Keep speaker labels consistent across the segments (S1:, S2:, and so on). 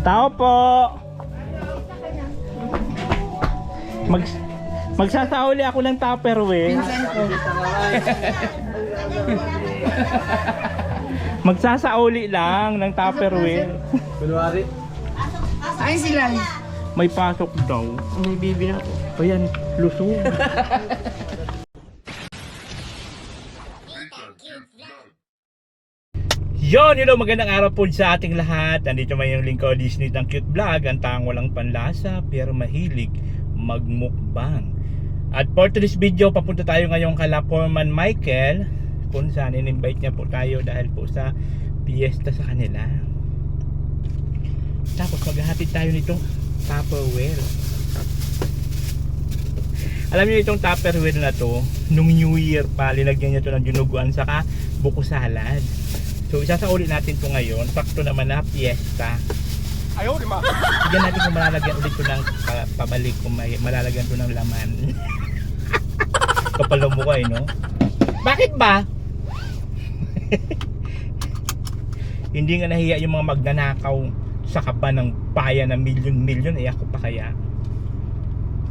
S1: Tao po. Magsasauli ako ng Tupperware. Magsasauli lang ng Tupperware.
S2: Kunwari.
S3: Ay sila.
S1: May pasok daw.
S3: May bibi na po.
S1: Ayan, lusog. Yon, hello, magandang araw po sa ating lahat. Nandito may yung lingkod Disney ng Cute Vlog. Ang taong walang panlasa pero mahilig magmukbang. At for today's video, papunta tayo ngayon kala Foreman Michael, kung saan in-invite niya po tayo dahil po sa piyesta sa kanila. Tapos maghahatid tayo nitong Tupperware. Alam niyo itong Tupperware na to, nung New Year pa, linagyan niya to ng dinuguan saka buko salad. So isasauli natin to ngayon. Sakto naman na piyesta.
S2: Ayaw, di ma.
S1: Tignan natin kung malalagyan ulit to ng pabalik, kung may malalagyan to ng laman. Kapal mo ka no? Bakit ba? Hindi nga nahiya yung mga magnanakaw sa kaba ng bayan na milyon-milyon. Eh ako pa kaya?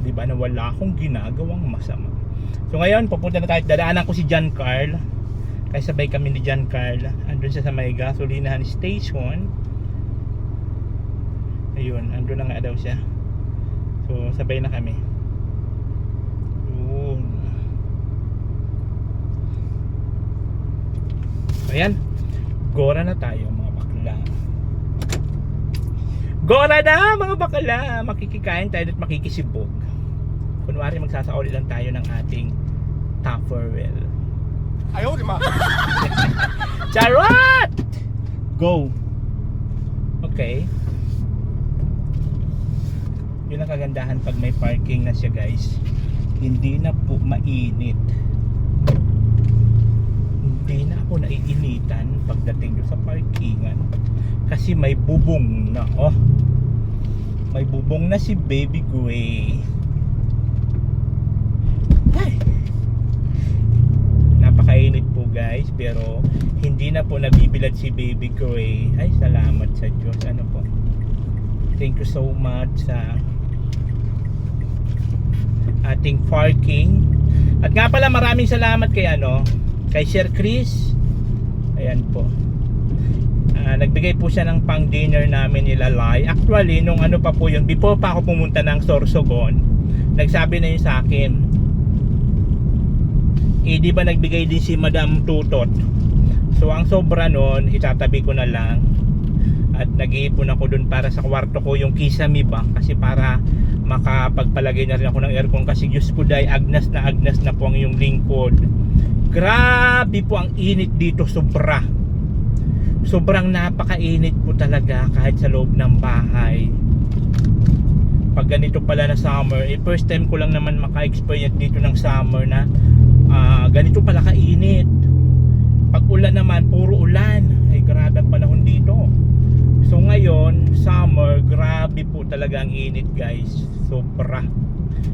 S1: Diba na wala akong ginagawang masama. So ngayon pupunta na tayo. Dadaanan ko si John Carl. Kaya sabay kami ni John Carl. Andun siya sa may gasolinahan station. Ayun, andun na nga daw siya. So sabay na kami. Yun. So ayan, gora na tayo mga bakla. Gora na mga bakla. Makikikain tayo at makikisibog. Kunwari magsasauli lang tayo ng ating Tupperware.
S2: Ayaw, di ma.
S1: Charot! Go! Okay. Yun ang kagandahan pag may parking na siya guys. Hindi na po mainit. Hindi na ako naiinitan pagdating doon sa parkingan. Kasi may bubong na. Oh. May bubong na si Baby Gray. Ay! Napakainit po guys, pero hindi na po nabibilad si Baby Gray. Ay, salamat sa Diyos. Ano po, thank you so much sa ating parking. At nga pala maraming salamat kay kay Sir Chris. Ayan po, nagbigay po siya ng pang dinner namin nilalay. Actually nung pa po yun, before pa ako pumunta ng Sorsogon, nagsabi na yun sa akin. Di ba nagbigay din si Madam Tutot. So ang sobra nun, itatabi ko na lang. At nag-iipon ako dun para sa kwarto ko yung kisame ba, kasi para makapagpalagay na rin ako ng aircon. Kasi Diyos ko day, agnas na po ang yung lingkod. Grabe po ang init dito, sobra. Sobrang napakainit po talaga kahit sa loob ng bahay. Pag ganito pala na summer, first time ko lang naman maka-experience dito ng summer na ganito pala kainit. Pag ulan naman, puro ulan. Ay grabe ang panahon dito. So ngayon, summer, grabe po talaga ang init guys. Sobra.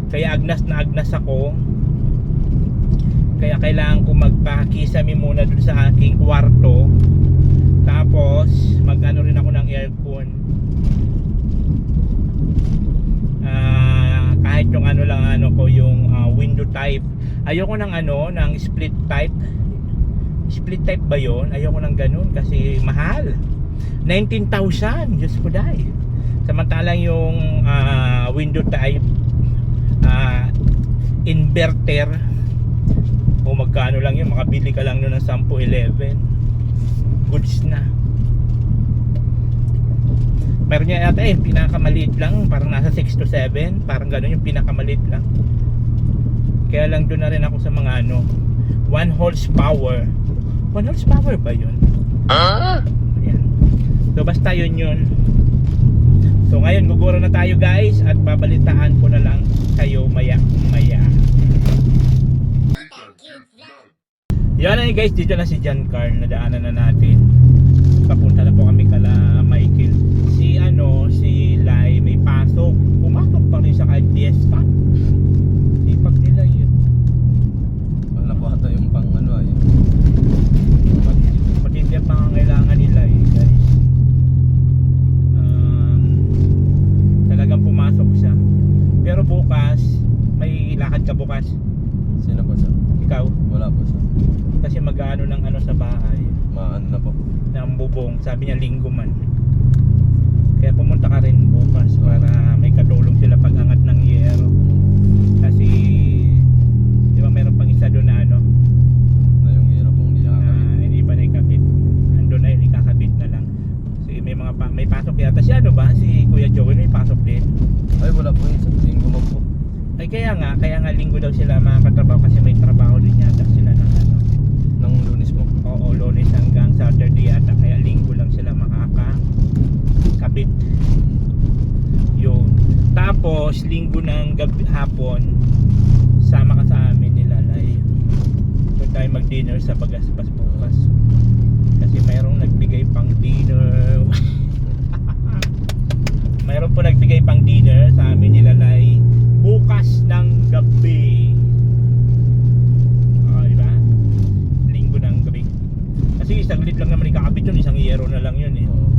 S1: Kaya agnas na agnas ako. Kaya kailangan ko magpakisame muna dun sa aking kwarto. Tapos mag-ano rin ako ng aircon. Kahit yung ko yung window type. Ayoko ng ng split type. Split type ba yun? Ayoko ng ganun kasi mahal. 19,000. Diyos ko dahi. Samantalang yung window type inverter, o magkano lang yun, makabili ka lang nun ng 10-11 goods na. Meron niya yata pinakamaliit lang, parang nasa 6 to 7, parang gano'n yung pinakamaliit lang. Kaya lang doon na rin ako sa mga 1 horsepower. 1 horsepower ba yun? Ayan. So basta yun. So ngayon guguro na tayo guys, at babalitaan ko na lang kayo maya. Yan na guys, dito na si John Carl, nadaanan na natin. Papunta na po kami kala Michael. Si Lai may pasok. Pumasok pa rin sa kahit fiesta. Sipag nila yun.
S2: Wala po ata yung pang
S1: Matindi ang pangangailangan nila guys. sabi niya linggo man. Kaya pumunta ka rin bukas para may katulong sila pag-angat ng yero. Kasi di ba meron pang isa doon na ano,
S2: Na yung hero pong hindi nakakabit.
S1: hindi pa naikabit. Andun na yun, ikakabit na lang. Kasi may pasok yata si ano ba? Si Kuya Joel may pasok din.
S2: Ay, wala po yun. Sa linggo man po.
S1: Ay kaya nga linggo daw sila makakatrabaho kasi may trabaho din yata sila ng ano.
S2: Nang Lunes po.
S1: Oo, Lunes hanggang Saturday yata, kaya linggo lang sila makakakabit. Yun. Tapos linggo ng gabi, hapon, sama ka sa amin nila Lay. Doon tayo mag-dinner sa Bagaspas bukas. Kasi mayroong nagbigay pang dinner. Mayroon po nagbigay pang dinner sa amin nila Lay bukas ng gabi. Di ba? Linggo ng gabi. Kasi isang lit lang naman ikakabit yun, isang yero na lang yun eh.
S2: Oo.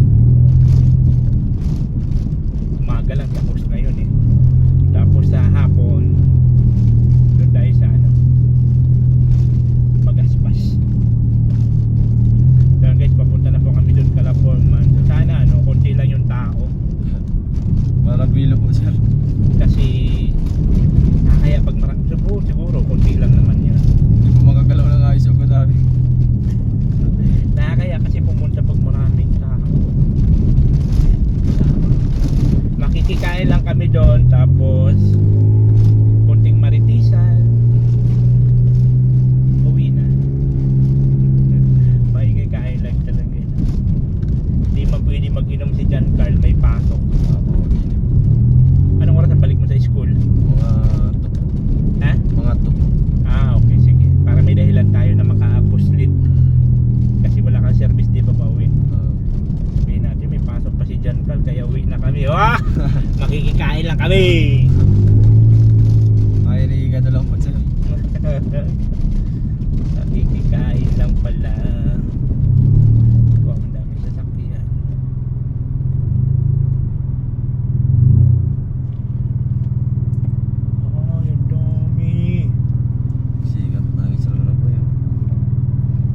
S1: Umaga lang tapos na yun eh. Tapos sa hapon doon tayo sa ano, Bagaspas. So guys, papunta na po kami doon Kalaporman. So sana ano, konti lang yung tao.
S2: Parang bilo po sir.
S1: Kasi kaya pag marami siguro konti lang naman yan.
S2: Hindi po makagalaw ng ayos yung katabi.
S1: Nakakaya kasi pumunta pag maraming tao. Makikikain lang kami doon, tapos kunting maritisan, uwi na. Makikikain lang talaga yun. Hindi man pwede mag-inom si John Carl, may pasok. Anong oras ang balik mo sa school? Ha?
S2: Mga tupo.
S1: Okay, sige. Para may dahilan tayo na maka-puslit. Kasi wala kang service, di ba ba uwi? Sabihin natin may pasok pa si John Carl, kaya uwi na kami. Wah! Makikikain lang kami.
S2: Ay, riga na lang po sir.
S1: Makikikain lang pala. Wow, ang daming sasakyan. Yung dami.
S2: Sigat, maraming salamat po yun.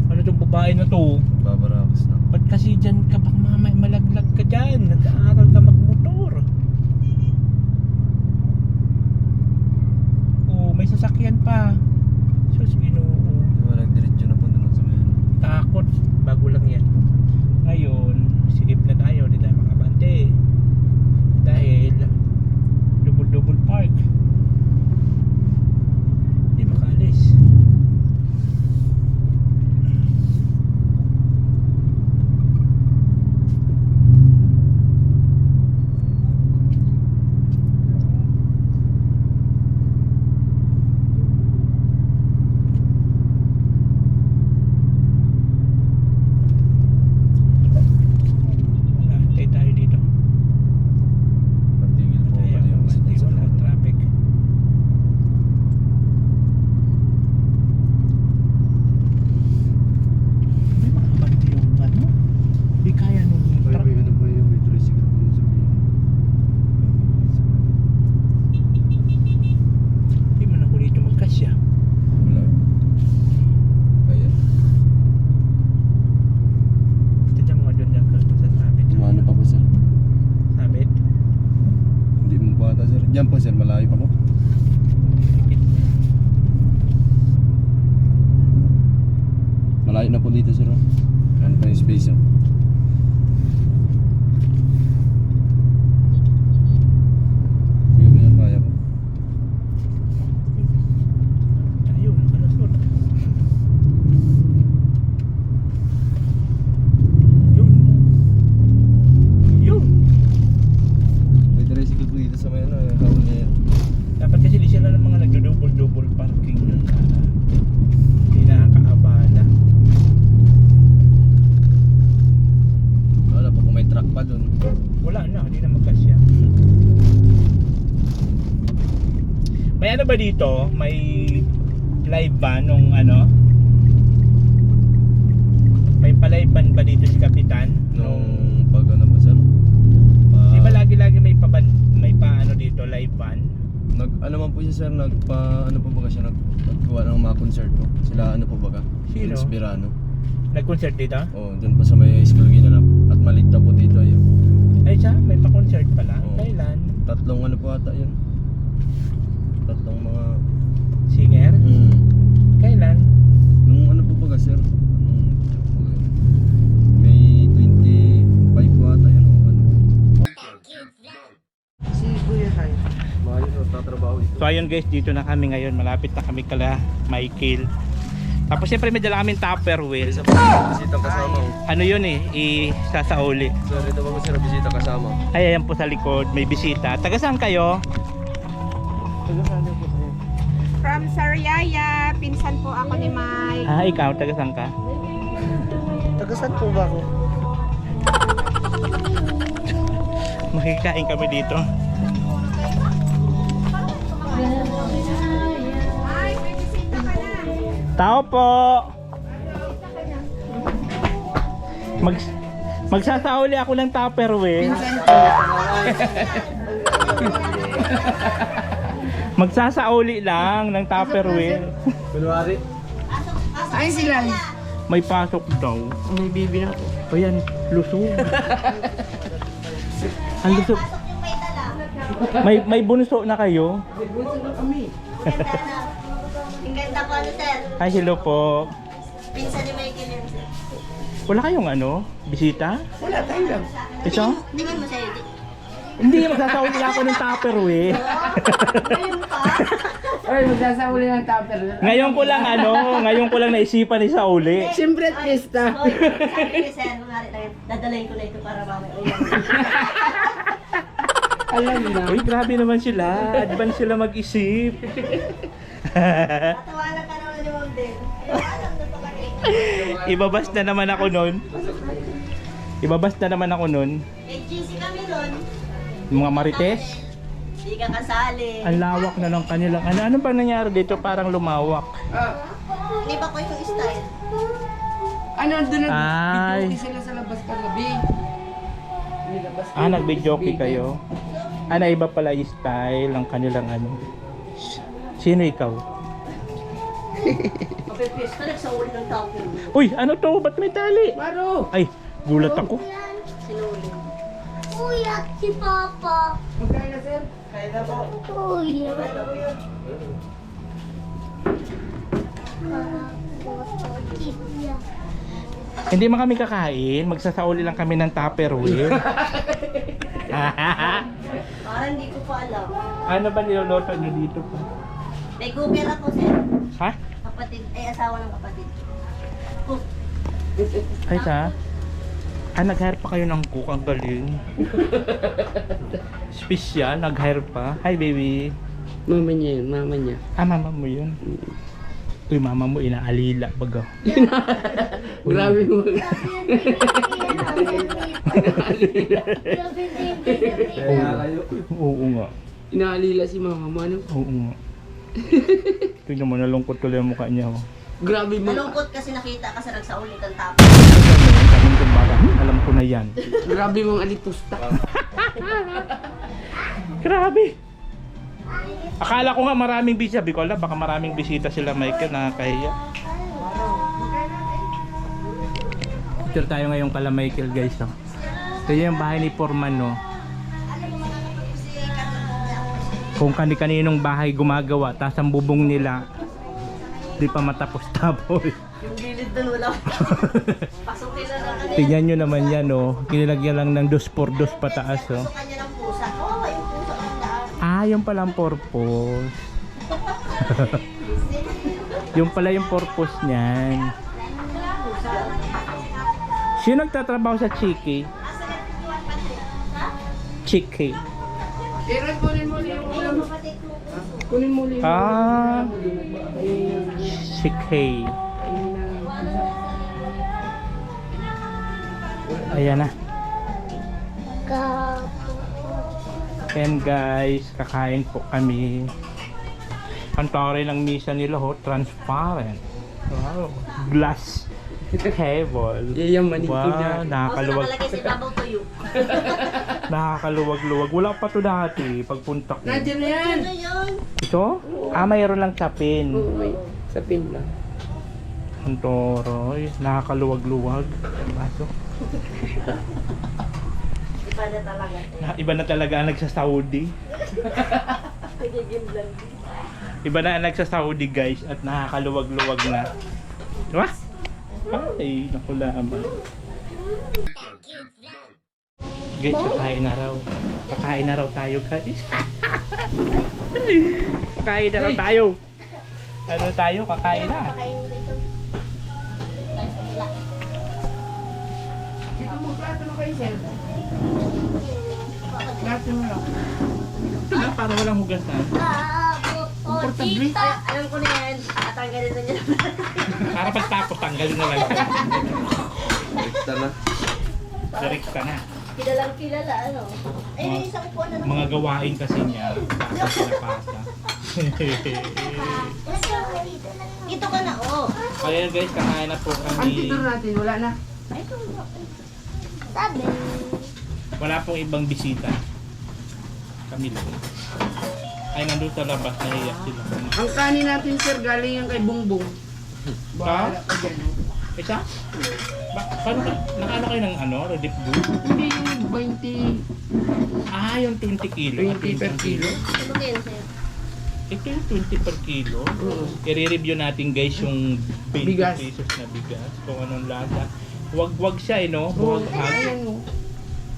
S1: Ano itong babae na to?
S2: Babarakas na.
S1: Ba't kasi dyan ka bang mamay malaglag ka dyan? Nag-aaral ka magmotor. May sasakyan pa. Sus, ginoo.
S2: Diba, nagdiretso na po doon sa mayan.
S1: Takot, bago lang yan. Ngayon, silip na tayo, di tayo makabante. Dahil double park. Di makaalis. Antay tayo dito.
S2: Pagtigil po
S1: Tayo,
S2: pati yung isa
S1: hindi
S2: dun sa
S1: wala
S2: loob.
S1: traffic. May makabante yung ano? Di kaya nung truck.
S2: Ano po yung may tricycle po sa
S1: Di man ako dito magkasya.
S2: Wala. Kaya.
S1: Tignan mo nga doon yung kung sa sabit.
S2: Umano pa po sir?
S1: Sabit.
S2: Hindi mo pa ata sir. Diyan po sir, malayo pa po. Malayo na po dito sir. Ano pa yung space oh. Sige po sir, kaya po.
S1: Tayo, nakalasot. Yun. Yun.
S2: May tricycle po dito sa may ano, hawal na yan.
S1: Dapat kasi di sila ng mga nagdo-double parking doon sa hindi nakakaabala.
S2: Wala po kung may truck pa dun.
S1: Wala na, hindi na magkasya. May ano ba dito? May live ban nung ano? May pa-live ban ba dito si Kapitan?
S2: Nung pag ano ba sir?
S1: Di ba lagi-lagi may pa ano dito, live ban?
S2: Ano man po siya sir, ano po baga siya naggawa ng mga concert po. Sila ano po baga?
S1: Sino?
S2: Inspirano.
S1: Nag-concert dito?
S2: Oh, dun po sa may school ginanap. maligta po dito yun.
S1: Ay siya, may pa-concert pala.
S2: Oo.
S1: Kailan?
S2: Tatlong ano po ata yun. Tatlong mga
S1: Singer? Kailan?
S2: nung ano po ba sir? Anong May 25 po ata yun o ano?
S3: Si Kuya Kai.
S2: Maayos o tatrabaho ito.
S1: So ayun guys, dito na kami ngayon. Malapit na kami kala Michael. Tapos siyempre may dala kaming Tupperware.
S2: Isa pa bisita kasama.
S1: Ano yun eh, isasauli.
S2: Sir, ito ba po sir bisita kasama?
S1: Ay, ayan po sa likod, may bisita. Taga saan kayo? Taga saan po kayo?
S4: From Sariaya, pinsan po ako ni Mike.
S1: Ah, ikaw, taga saan ka?
S3: Taga saan po ba ako?
S1: Makikain kami dito.
S4: Ay, may bisita ka na.
S1: Tao po! Magsasauli ako ng Tupperware. Magsasauli lang ng Tupperware.
S2: Kunwari?
S3: Ay sila.
S1: May pasok daw.
S3: May bibi na po.
S1: Ayan, lusog. Ang lusog. May bunso na kayo?
S5: Ang ganda po ano sir.
S1: Hi, hello po.
S5: Pinsan ni Michael yan sir.
S1: Wala kayong ano? Bisita?
S3: Wala, tayo lang.
S1: Ito?
S5: Tingin mo sa'yo.
S1: Hindi, magsasauli ako ng Tupperware.
S5: Ayun pa.
S3: Ay, magsasauli ng tupper.
S1: Ngayon ko lang naisipan ni Sauli.
S3: Siyempre, pista.
S5: Oy, sabi ni sir, dadalayin ko na ito para mamaya ulam.
S3: Alam na.
S1: Uy, grabe naman sila. Advance sila mag-isip.
S5: Tawanan ka naman ni Ma'am Del. Alam na talaga.
S1: Ibabas na naman ako nun.
S5: Eh, GC kami nun.
S1: Mga marites.
S5: Di ka kasali.
S1: Ang lawak na ng kanilang ano ba nangyari dito? Parang lumawak.
S5: Iba ko yung style.
S3: Ano, doon
S1: Ay.
S3: nag-video sila sa labas kagabi.
S1: Nag-videoke kayo. Iba pala yung style ng kanilang ano. Sino ikaw?
S5: Okay, please. Nagsauli ng tao ko.
S1: Uy, ano to? Ba't may tali?
S3: Maro!
S1: Ay, gulat ako.
S5: Sinuli.
S6: Kuya, si Papa.
S3: Magkain na, sir?
S6: Kuya.
S1: Hindi man kami kakain. Magsasauli lang kami ng Tupperware.
S5: Parang hindi ko pa alam.
S1: Ano ba niloloto nyo dito pa?
S5: May Google ako sir.
S1: Ha?
S5: Kapatid, asawa ng kapatid. Cook.
S1: Ay sa? Nag-hire pa kayo ng cook. Ang galing. Special, nag-hire pa. Hi baby.
S3: Mama niya yun, mama niya.
S1: Mama mo yun. Uy, mama mo inaalila baga.
S3: Grabe mo.
S2: Kaya kayo.
S1: Oo nga.
S3: Inaalila si mama mo, ano?
S1: Oo nga. Tingnan mo, nalungkot tuloy ang mukha niya. Oh.
S3: Grabe mo.
S5: Nalungkot kasi nakita ka sa nagsaulit ng tapo.
S1: Kaming kumbaga, alam ko na yan.
S3: Grabe mong alitusta.
S1: Grabe! Akala ko nga maraming bisita. Sabi ko, ala, baka maraming bisita sila, Michael, nakakahiya. Picture tayo ngayon kala Michael, guys. Oh. Ito yung bahay ni Foreman, no? Kung kani-kaninong bahay gumagawa, tas ang bubong nila, di pa matapos-tapos.
S5: Yung gilid doon wala. Pasukin na lang kanina.
S1: Tingnan nyo naman yan, oh. Kinilagyan lang ng 2x2 pataas, oh.
S5: Pasukan niya ng pusa. Oo, yung pusa ang daan.
S1: Yung palang purpose. Yung pala yung purpose niyan. Sino nagtatrabaho sa Chiki? Chiki.
S3: Pero kunin mo yung ulam. Kunin mo yung
S1: Chiki. Ayan na. And guys, kakain po kami. Ang tore ng misa nila ho, transparent. Wow, glass table.
S3: Yayamanin ko
S1: Wow,
S3: niya.
S5: Basta
S1: nakakaluwag.
S5: nakalagay sa ibabaw tuyo.
S1: Nakakaluwag-luwag. Wala pa to dati pagpunta ko.
S3: Nandiyan na yan.
S5: Ano yun?
S1: Ito? Mayroon lang sapin.
S3: Oo, wait. Sa pin lang.
S1: Ang toroy, nakakaluwag-luwag. Baso.
S5: Iba na talaga.
S1: Iba na talaga ang nagsa-Saudi.
S5: Nagiging bland.
S1: Iba na ang nagsa-Saudi guys at nakakaluwag-luwag na. Diba? Ay, naku laman. Guys, kakain na raw. Kakain na raw tayo guys. Kakain na raw tayo. Ano tayo? Kakain na.
S3: Dito mo plato na kayo, sir. Plato mo lang.
S1: Ito na, para walang hugasan.
S6: Komportable.
S5: Alam ko na yan. Tatanggalin na niya.
S1: Para pagtapos, tanggalin na lang.
S2: Direkta na.
S1: Direkta na.
S5: Kilalang kilala, ano? Ay,
S1: Mga-
S5: isang po na
S1: Mga gawain kasi niya. Pasa sila pasa.
S5: Dito ka na, oh.
S1: Kaya guys, kakain na po
S3: Ang
S1: kami.
S3: titur natin, wala na.
S6: Sabi.
S1: Wala pong ibang bisita. Kami lang. Ay, nandun sa labas, nahiyak sila.
S3: Ang kanin natin, sir, galing yan kay Bongbong. Bahala ka dyan.
S1: Isa? Paano ka? Nakaano kayo ng ano? Redip Blue?
S3: Hindi yung 20,
S1: Ah, yung 20 kilo.
S3: 20 per kilo.
S5: Ano kayo, sir?
S1: Ito yung 20 per kilo.
S3: Oo.
S1: I-review natin guys yung 20
S3: Bigas.
S1: pesos na bigas. Kung anong lasa. Huwag siya eh, no? Huwag
S3: Ayan, oh.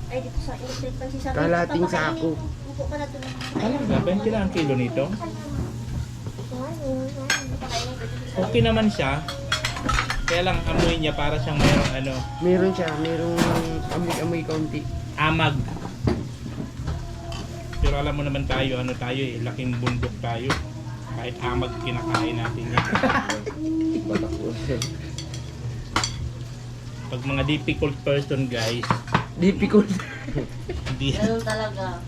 S5: Ay, dito sa electric pan si Sabi.
S3: Kalating sako.
S5: Upo ka na doon.
S1: Talaga, 20 lang ang kilo nito. Okay naman siya. Kaya lang amoy niya para siyang mayroong ano,
S3: Meron siya, merong amoy-amoy kaunti.
S1: amag. Pero alam mo naman tayo, ano tayo eh, laking bundok tayo. Kahit amag kinakain natin yan.
S2: Batak ko.
S1: Pag mga difficult person guys,
S3: Difficult.
S1: hindi.
S5: Ganun talaga.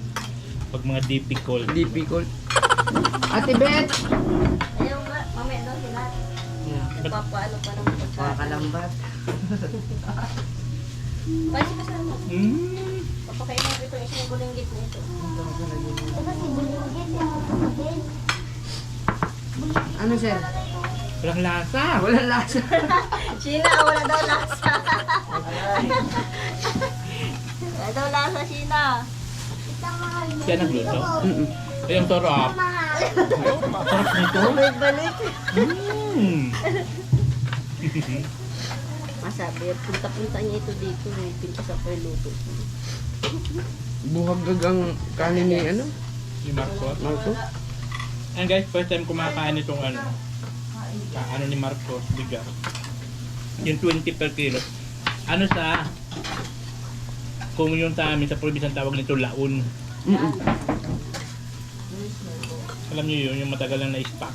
S1: Pag mga difficult.
S3: Difficult. Ate Beth!
S5: Ayaw nga, mamaya daw sila. Papaano pa ng pagkain.
S3: Makalambat.
S5: Balik ka sa ano? Papakain mo ito isang gulinggit nito.
S6: Diba si Bulunggit yung kapatid?
S3: Ano, sir?
S1: Walang lasa.
S3: Walang lasa.
S5: Sheena, wala daw lasa. Wala daw lasa, Sheena.
S1: Kaya nagluto.
S3: Mm-mm.
S1: Ay, ang sarap.
S6: Mahal.
S1: Sarap nito.
S5: Balik.
S1: Mm.
S5: Masabi, punta-punta niya ito dito. May pinta sa luto.
S3: Buhagag ang kanin ni ano?
S1: Si Marcos.
S3: Marco?
S1: And guys, first time kumakain itong ano. Ano ni Marcos, bigas. Yung 20 per kilo. Ano sa kung yung sa amin sa probinsya ang tawag nito laon.
S3: Mm-mm.
S1: Alam niyo yun, yung matagal lang na-stock.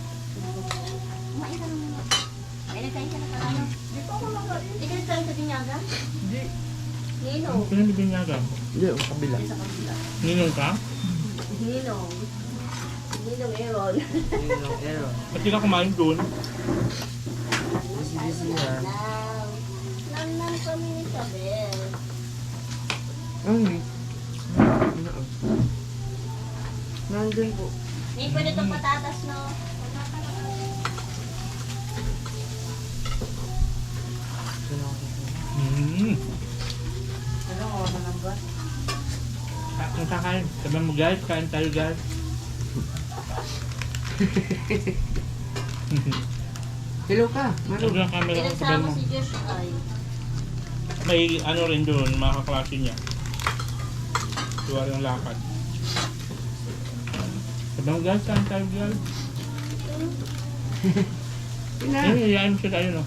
S5: Ay, nagkain ka na pala. Hindi ka nagkain sa binyaga?
S3: Hindi.
S5: Ninong.
S1: Pinanibinyaga mo.
S3: Hindi, oh, kabila.
S5: Sa kabila.
S1: Ninong ka?
S5: Ninong. Ninong Aaron.
S1: Ba't di ka kumain doon?
S5: Nam kami ni Isabel.
S3: Ang nandun po.
S5: May pwede itong patatas, no? Ano, mga ba?
S1: Ang kakain. Sabi mo guys, kain tayo guys.
S3: Hello ka, Maro.
S1: Ano ang camera ko sabi
S5: Pinagsama
S1: mo?
S5: si Josh ay.
S1: May ano rin doon, mga kaklase niya. Tuwa rin ang lakad. Sabi mo guys, kain tayo guys.
S3: Pina.
S1: Iyayin mo siya tayo no.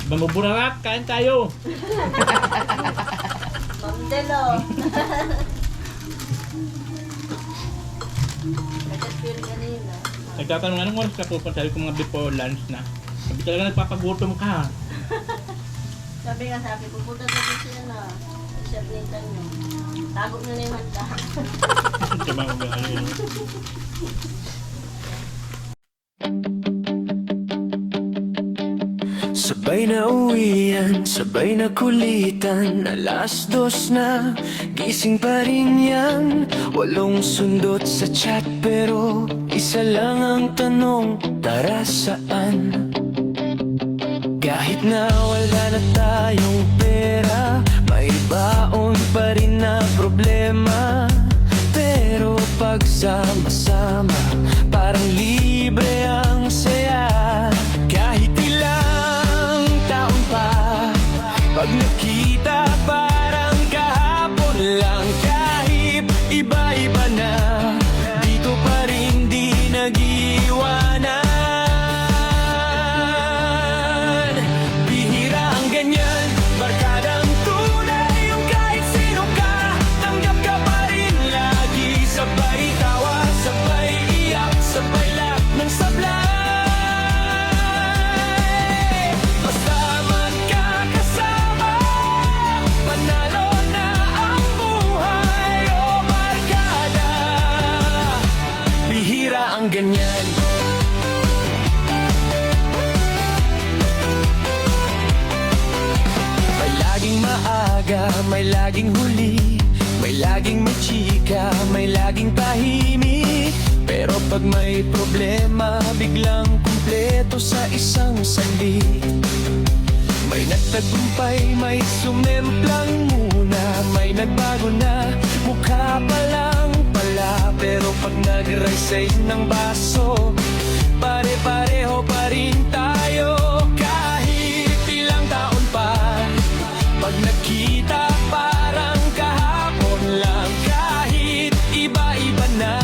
S1: Bamuburarat, kain tayo!
S5: Pamdelo. Nagka-feel kanina.
S1: Nagtatanong anong oras ka pupunta? Sabi ko mga before lunch na. Sabi talaga nagpapagutom ka.
S5: Sabi nga sabi, pupunta na din sila na. Sabitan nyo. Tago nyo na yung handa.
S1: Sabi mo ba ano yun?
S7: Sabay na uwian, sabay na kulitan. 2:00 na, gising pa rin yan. 8 sundot sa chat pero isa lang ang tanong, tara saan? Kahit na wala na tayong pera, may baon pa rin na problema. Pero pagsama-sama, parang libre ang saya. Kahit ilang taon pa, pag nakita parang kahapon lang. Kahit iba-iba na, dito pa rin di nag-iwanan. Bihira ang ganyan, barkadang tunay, yung kahit sino ka, tanggap ka pa rin lagi. Sabay tawa, sabay iyak, sabay lahat ng sablay. Basta magkakasama, panalo na ang buhay. O barkada, bihira ang ganyan. May laging maaga, may laging huli, may laging may chika, may laging tahimik. Pero pag may problema, biglang kumpleto sa isang sandali. May nagtagumpay, may sumemplang muna, may nagbago na, mukha pa lang pala. Pero pag nag-risay ng baso, pare-pareho pa rin tayo. Kahit ilang taon pa, pag nakita parang kahapon lang. Kahit iba-iba na,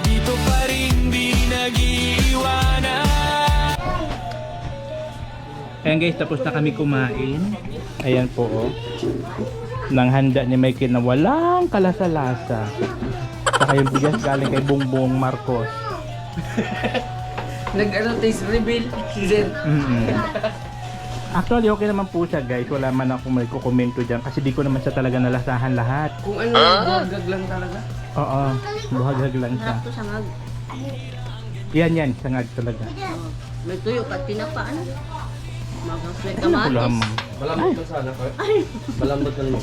S7: dito pa rin di nag-iwanan.
S1: Ayan guys, tapos na kami kumain. Ayan po oh. Nang handa ni Michael na walang kalasa-lasa. Saka yung bigas galing kay Bongbong Marcos.
S3: Taste reveal si Zen.
S1: Actually, okay naman po siya guys. Wala man akong may kukomento dyan kasi di ko naman siya talaga nalasahan lahat.
S3: Kung ano, buhagag lang talaga.
S1: Oo, buhagag lang siya.
S5: Sarap to sangag.
S1: Yan, sangag talaga.
S5: May tuyo, pag tinapaan. Magang may
S1: Ano ko lang?
S5: kamatis.
S2: Malambot ka sana, Kurt. Malambot ka naman.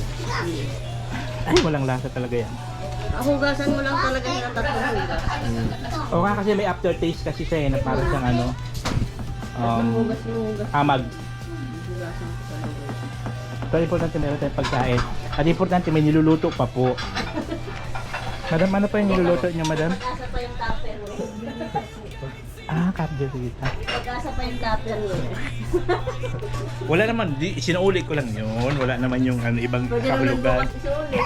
S1: Ay, walang lasa talaga yan.
S5: Hugasan mo lang talaga ng tatlong hugas.
S1: O nga kasi may aftertaste kasi siya na para siyang ano,
S5: Hugas mo, hugas.
S1: amag.
S5: Hugasan ko talaga.
S1: Pero importante meron tayong pagkain. At importante may niluluto pa po. Madam, ano pa yung niluluto niyo, madam?
S5: Pag-asa pa yung tupper mo.
S1: Kapdir kita.
S5: Pag-asa pa yung tupper mo.
S1: Wala naman, sinuulit ko lang yun. Wala naman yung ibang
S5: Pwede naman
S1: kahulugan.
S5: bukas isulit.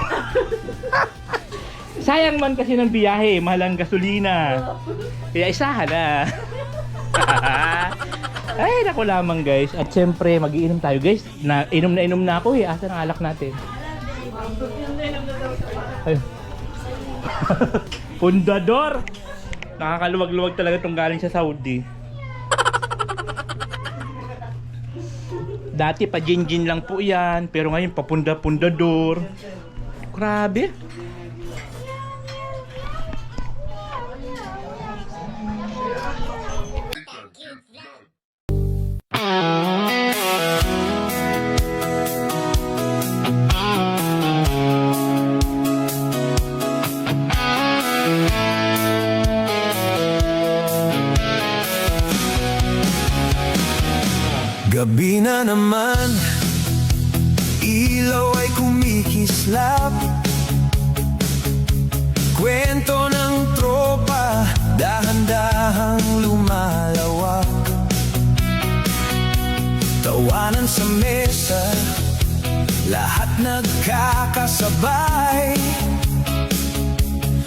S1: Sayang man kasi ng biyahe, mahal ang gasolina. Kaya isahan na. Ay, naku lamang guys. At syempre, magiinom tayo guys. Inom na ako eh. Asa ang alak natin? Ay. Pundador! Nakakaluwag-luwag talaga itong galing sa Saudi. Dati pa gin lang po yan. Pero ngayon papunda-pundador. Grabe.
S7: Gabi na naman, ilaw ay kumikislap. Kwento ng tropa, dahan-dahang lumalawak. Tawanan sa mesa, lahat nagkakasabay.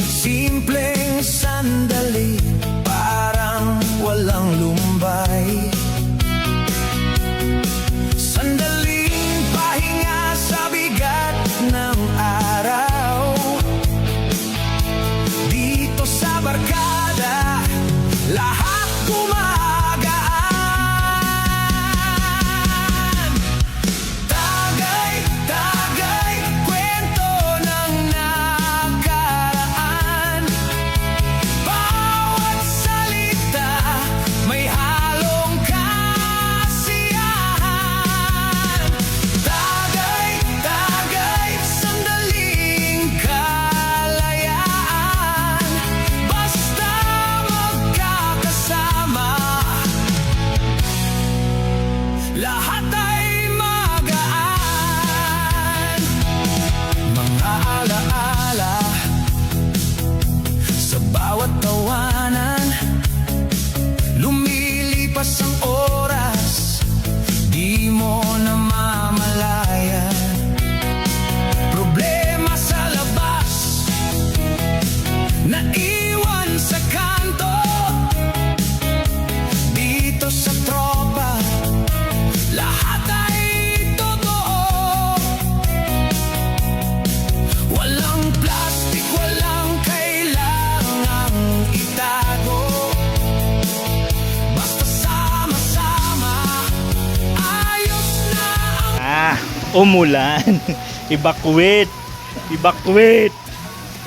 S7: Simpleng sandali, parang walang lumbay. Sandaling pahinga sa bigat ng araw. Dito sa barkada, lahat gumagaan. Tagay, kwento ng nakaraan.
S1: umulan. Evacuate. Evacuate.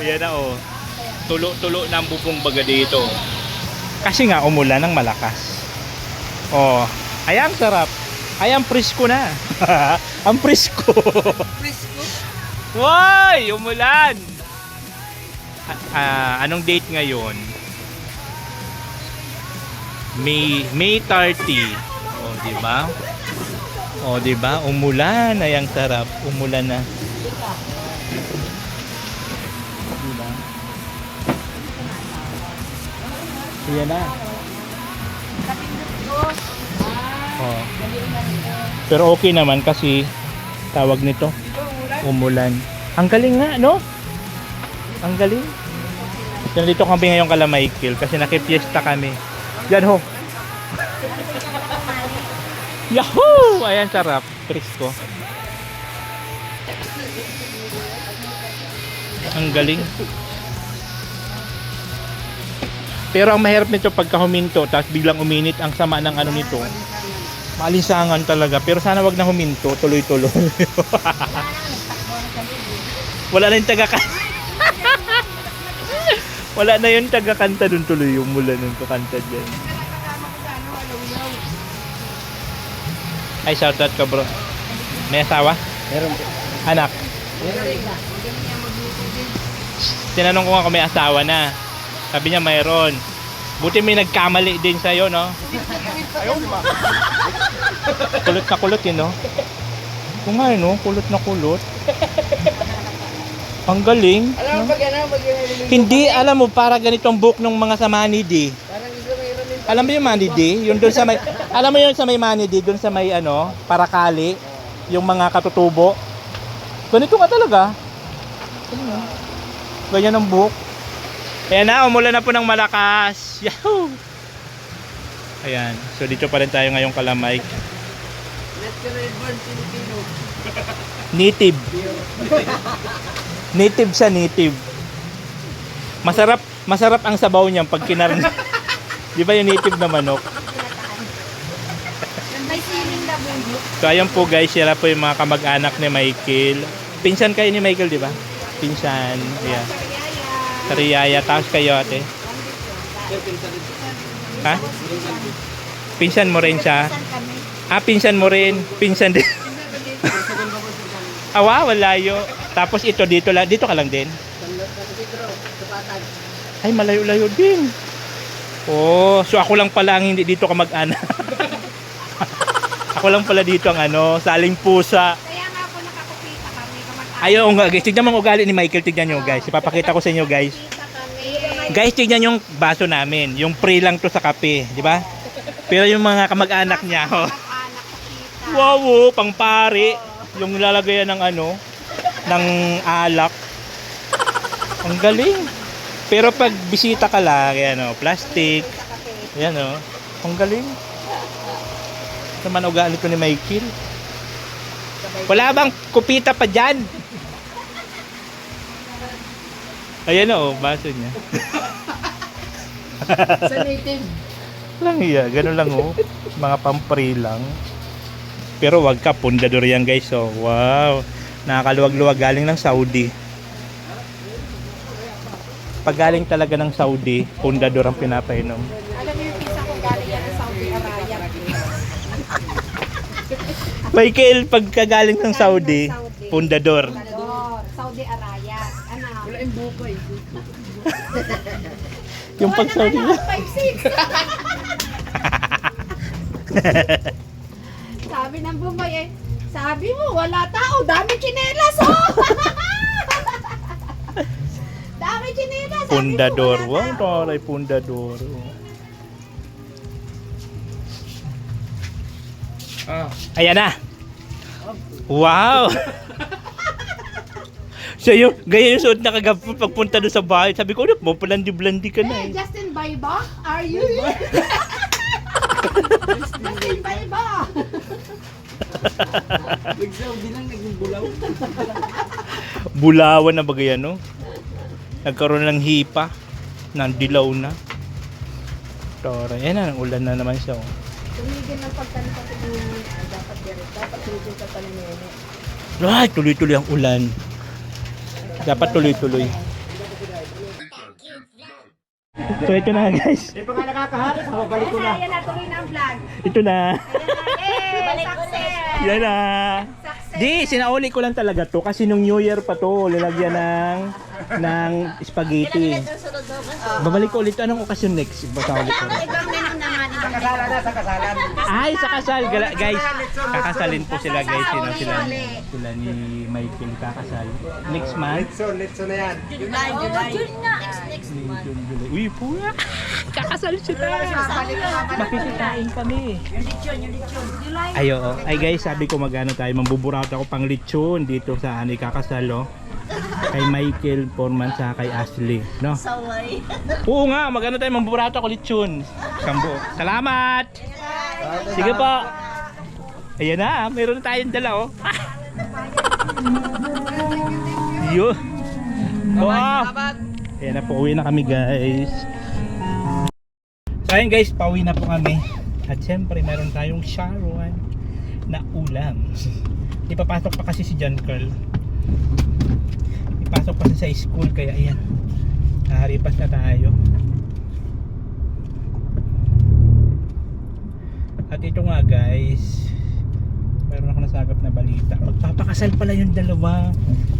S1: Ayan na oh. Tulo-tulo na ang bubong baga dito. Kasi nga umulan ng malakas. Oh, ayan sarap. Ayan presko na. Ang presko.
S5: Presko.
S1: Woy, umulan. Anong date ngayon? May 30. Oh, di ba? Oh, di ba? Umulan, ayang sarap. Umulan na. Di ba? Ayan na. Oh. Pero okay naman kasi tawag nito umulan. Ang galing nga, no? Ang galing. Nandito kami ngayon kala Michael kasi nakipiesta kami. Yan ho. Yahoo! Ayan, sarap. Presko. Ang galing. Pero ang mahirap nito pagka huminto tapos biglang uminit, ang sama ng ano nito. Malinsangan talaga. Pero sana wag na huminto, tuloy-tuloy. Wala na yung taga-kanta. Wala na yung taga-kanta dun, tuloy yung mula nung kakanta dyan. Ay, shoutout ka bro. May asawa?
S2: Meron po.
S1: Anak? Tinanong ko nga kung may asawa na. Sabi niya mayroon. Buti may nagkamali din sa'yo, no? Ayaw, di ba? Kulot na kulot yun, no? Kung nga, no? Kulot na kulot. Ang galing.
S3: Alam mo pag ano, pag
S1: Hindi, alam mo, para ganito ang book ng mga sa Manidi.
S3: parang gusto mo iramin.
S1: Alam mo yung Manidi? Yung doon sa may, alam mo yung sa may Manidi, doon sa may ano, Parakali, yung mga katutubo. Ganito ka talaga. Ganyan ang book. Ayan na, umulan na po ng malakas. Yahoo! Ayan, so dito pa rin tayo ngayong kala Mike.
S3: Natural born Filipino.
S1: Native. Native siya, native. Masarap ang sabaw niyan pag kinarni. Di ba yung native na manok?
S4: May siling na bunyo.
S1: So ayan po guys, sila po yung mga kamag-anak ni Michael. Pinsan kayo ni Michael, di ba? Pinsan. Ayan. Sariyaya. Tapos kayo ate. Ha? Pinsan mo rin siya? Ah, pinsan mo rin. Pinsan din. Awa, walayo. Tapos ito dito lang. Dito ka lang din? Ay, malayo-layo din. Oh, so ako lang pala ang hindi dito ka mag-anak. Ako lang pala dito ang ano, saling pusa.
S4: Kaya nga po nakakupita kami.
S1: Ayaw nga guys, tignan mo ang ugali ni Michael, tignan nyo guys. Ipapakita ko sa inyo guys. Guys, tignan yung baso namin. Yung pre lang to sa kape, di ba? Pero yung mga kamag-anak niya, oh. Wow, oh, pang pari. Yung nilalagayan ng ano, ng alak. Ang galing. Pero pag bisita ka lang, yan oh, plastic. Yan oh. Ang galing. Naman ugali ko ni Michael. Wala bang kupita pa dyan? Ayan oh, baso niya.
S3: Sa native.
S1: Lang iya, ganun lang oh. Mga pampri lang. Pero wag ka, pundador yan guys oh. Wow. Nakakaluwag-luwag galing ng Saudi. Pag galing talaga ng Saudi, pundador ang pinapainom.
S4: Alam mo yung pizza ko galing yan sa Saudi Arabia.
S1: Michael, pagkagaling ng Saudi, pundador.
S4: Saudi Arabia. Ano?
S3: Wala yung buko eh.
S1: Yung pag Saudi.
S4: 5-6. Sabi ng Bombay eh, sabi mo wala tao, dami tsinelas oh. Dami tsinelas. sabi mo,
S1: Pundador.
S4: wala
S1: Wow,
S4: tao.
S1: taray pundador. Ayan na. Wow. So yung gaya yung suot na kagabi pagpunta doon sa bahay. Sabi ko, mo palandi-blandi ka na eh.
S4: Justin Bieber, are you here? Justin Bieber.
S3: Nag-Saudi lang, naging bulaw.
S1: Bulawan na bagay ano. Nagkaroon ng hipa. Nang dilaw na. Tara, yan na, ulan na naman siya. Oh.
S4: Tumigil ng pagtanong kasi dapat direct, dapat tumigil ka pala nene.
S1: Ay, tuloy-tuloy ang ulan. Dapat tuloy-tuloy. So ito na guys.
S3: Hindi pa nga nakakahalit, babalik ko na.
S4: Ayan na, tuloy na ang vlog.
S1: Ito na.
S4: Yay! Success!
S1: Yan na. Di, sinauli ko lang talaga to kasi nung New Year pa to, lalagyan ng spaghetti.
S5: Sunod mo kasi.
S1: Babalik ko ulit. Anong okasyon next? Basta ulit ko.
S4: Ibang menu naman.
S3: Sa kasalan na, sa kasalan.
S1: Ay, sa kasal. Guys, kakasalin po sila guys. Sila ni Michael kakasal. Next month.
S3: Litson na yan.
S5: July. Next month.
S1: Uy, puya. Kakasal sila. Makikitain kami. Ay, oo. Ay guys, sabi ko magano tayo. Mambuburat ako pang lechon dito sa ani kakasal, oh. Kay Michael Foreman sa kay Ashley, no?
S5: Saway.
S1: Oo nga, magano tayo, mambuburat ako lechon. Sambo. Salamat. Sige po. Ayan na, meron na tayong dala, oh. Yo. Wow. Ayan na po, uwi na kami guys. So ayun guys, pauwi na po kami. At syempre meron tayong Sharon na ulam. Ipapasok pa kasi si John Carl. Ipasok pa siya sa school kaya ayan. Haripas na tayo. At ito nga guys, meron ako nasagap na balita. Magpapakasal pala yung dalawa.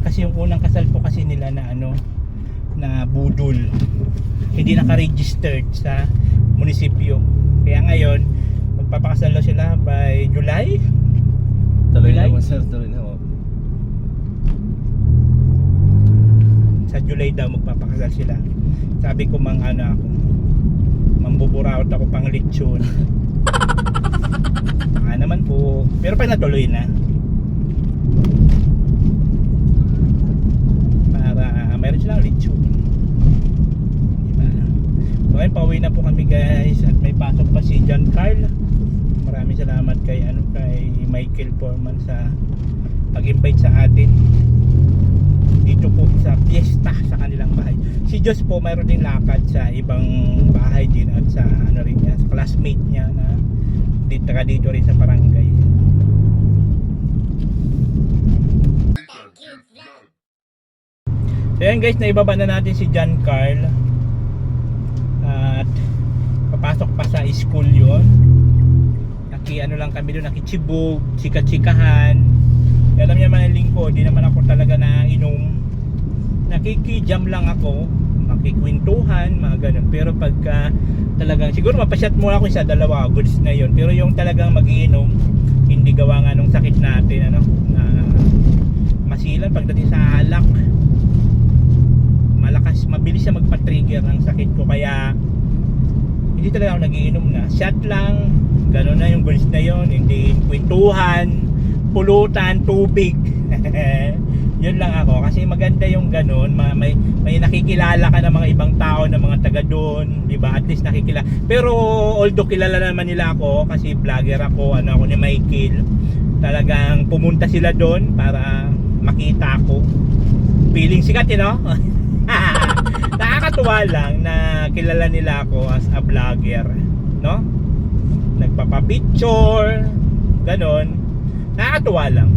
S1: Kasi yung unang kasal po kasi nila na ano, na budol, hindi naka-registered sa munisipyo. Kaya ngayon magpapakasal daw sila by July.
S2: Tuloy
S1: July?
S2: na sir, tuloy na.
S1: Sa July daw magpapakasal sila. Sabi ko mang ano ako, mambuburaot ako pang lechon. Baka naman po, pero pa natuloy na para meron silang lechon, diba? So ayun, pauwi na po kami guys. At may pasok pa si John Carl. Maraming salamat kay Michael Foreman sa pag-invite sa atin dito po sa piyesta sa kanilang bahay. Si Diyos po mayroon din lakad sa ibang bahay din at sa ano rin niya, sa classmate niya na dito rin sa barangay. So yan guys, naibaba na natin si John Carl at papasok pa sa school yon. Ano lang kami doon, nakichibog, chika-chikahan. Alam niya man ang lingkod, di naman ako talaga na inom. Nakikijam lang ako, makikwentuhan, mga ganun. Pero pagka talagang, siguro mapasyat muna ako sa dalawa, goods na yon. Pero yung talagang mag-iinom, hindi gawa nga nung sakit natin, ano, na masilan pagdating sa alak. Malakas, mabilis siya magpa-trigger ng sakit ko. Kaya hindi talaga ako nagiinom na. Shot lang, gano'n na yung goods na yon. Hindi kwentuhan, pulutan, tubig. Yun lang ako. Kasi maganda yung gano'n. May nakikilala ka ng mga ibang tao, ng mga taga doon. Diba? At least nakikilala. Pero although kilala naman nila ako, kasi vlogger ako, ano ako ni Michael. Talagang pumunta sila doon para makita ako. Feeling sikat, you know? Nakakatuwa lang na kilala nila ako as a vlogger, no? Nagpapapicture, ganon. Nakakatuwa lang.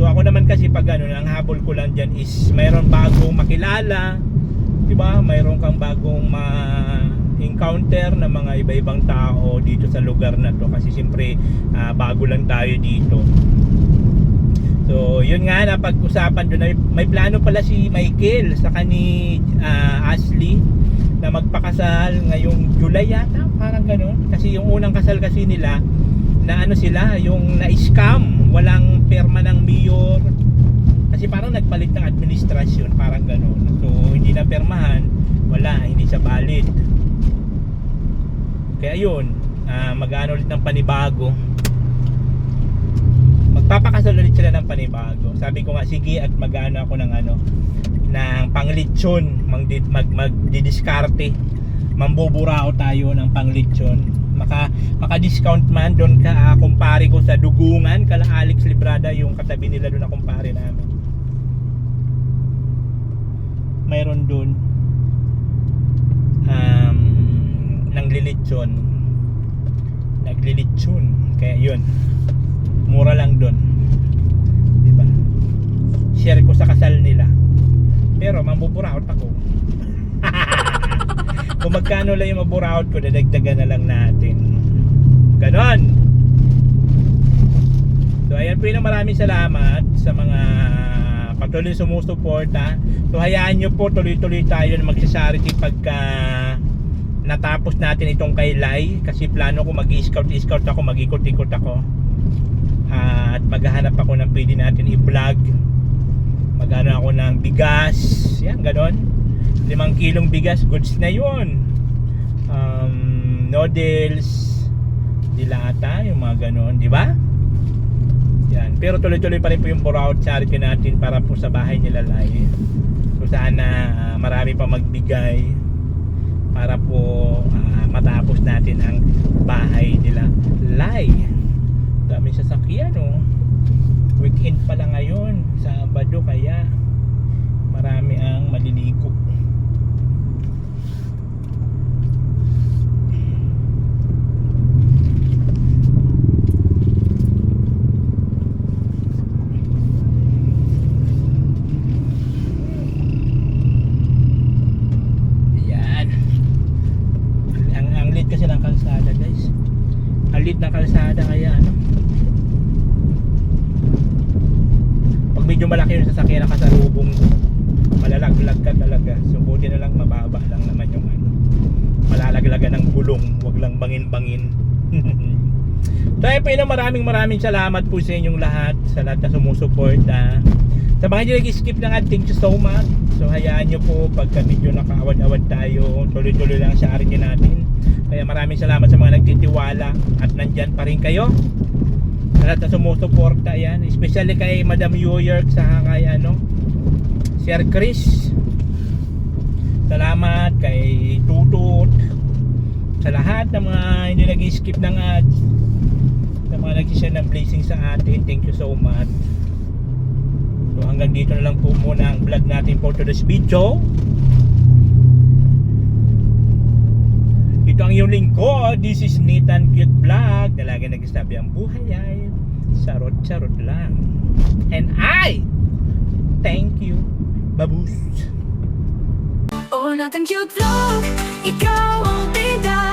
S1: So ako naman kasi pag ganon, ang habol ko lang dyan is mayroon bagong makilala, diba? Mayroon kang bagong ma-encounter na mga iba-ibang tao dito sa lugar na to. Kasi siyempre bago lang tayo dito. So yun nga, napag-usapan doon, may plano pala si Michael sa kani Ashley na magpakasal ngayong July yata, parang gano'n. Kasi yung unang kasal kasi nila na ano sila, yung na-scam, walang perma ng mayor. Kasi parang nagpalit ng administrasyon, parang gano'n. So hindi na permahan, wala, hindi siya valid. Kaya yun, mag-ano ulit ng panibago. Magpapakasal ulit sila ng panibago. Sabi ko nga, sige, at mag-ano ako ng ano, ng panglitsyon, magdidiskarte, mambuburao tayo ng panglitsyon. Maka-discount man doon ka, kumpare ko sa Dugungan, kala Alex Librada, yung katabi nila doon na kumpare namin. Mayroon doon naglilitsyon, kaya yun, mura lang doon, diba? i-share ko sa kasal nila. Pero mambuburaot ako. Kung magkano lang yung maburaot ko, dadagdagan na lang natin. Ganon. So ayan po yun, maraming salamat sa mga patuloy sumusuporta. So hayaan nyo po, tuloy-tuloy tayo na magsasarity pagka natapos natin itong kay Lai. Kasi plano ko mag-scout ako, mag-ikot-ikot ako. At maghahanap ako ng pwede natin i-vlog. Magano ako ng bigas. Yan, ganon. 5 kilong bigas, goods na yun. Noodles, dilata, yung mga ganon, di ba? Yan. Pero tuloy-tuloy pa rin po yung buraot charity natin para po sa bahay nila Lai. So sana marami pa magbigay para po matapos natin ang bahay nila Lai. Daming sasakyan, oh. Weekend pala ngayon, Sabado, kaya marami ang maliligo. Kasi ng kalsada, guys. Ang lit na kalsada, kaya ano, pag medyo malaki yung sasakyan na kasalubong mo, malalaglag ka talaga. So buti na lang mababa lang naman yung ano, malalaglagan ng gulong, wag lang bangin-bangin. Tayo po yun, maraming salamat po sa inyong lahat, sa lahat na sumusuporta. Sa mga hindi nag-skip ng ad, thank you so much. So hayaan nyo po, pagka medyo nakaawad-awad tayo, tuloy-tuloy lang sa arity natin. Kaya maraming salamat sa mga nagtitiwala at nandyan pa rin kayo. Sa lahat na sumusuporta, yan. Especially kay Madam New York, sa kay Sir Chris. Salamat kay Tutut. Sa lahat ng mga hindi nag-skip ng ads, sa mga nag-share ng blessing sa atin, thank you so much. So hanggang dito na lang po muna ang vlog natin for today's video. Ito ang iyong lingkod. This is Nathan Cute Vlog. Na lagi nagsasabi ang buhay ay sarot-sarot lang. And I thank you. Babus.
S7: Oh, Nathan Cute Vlog, ikaw ang bida.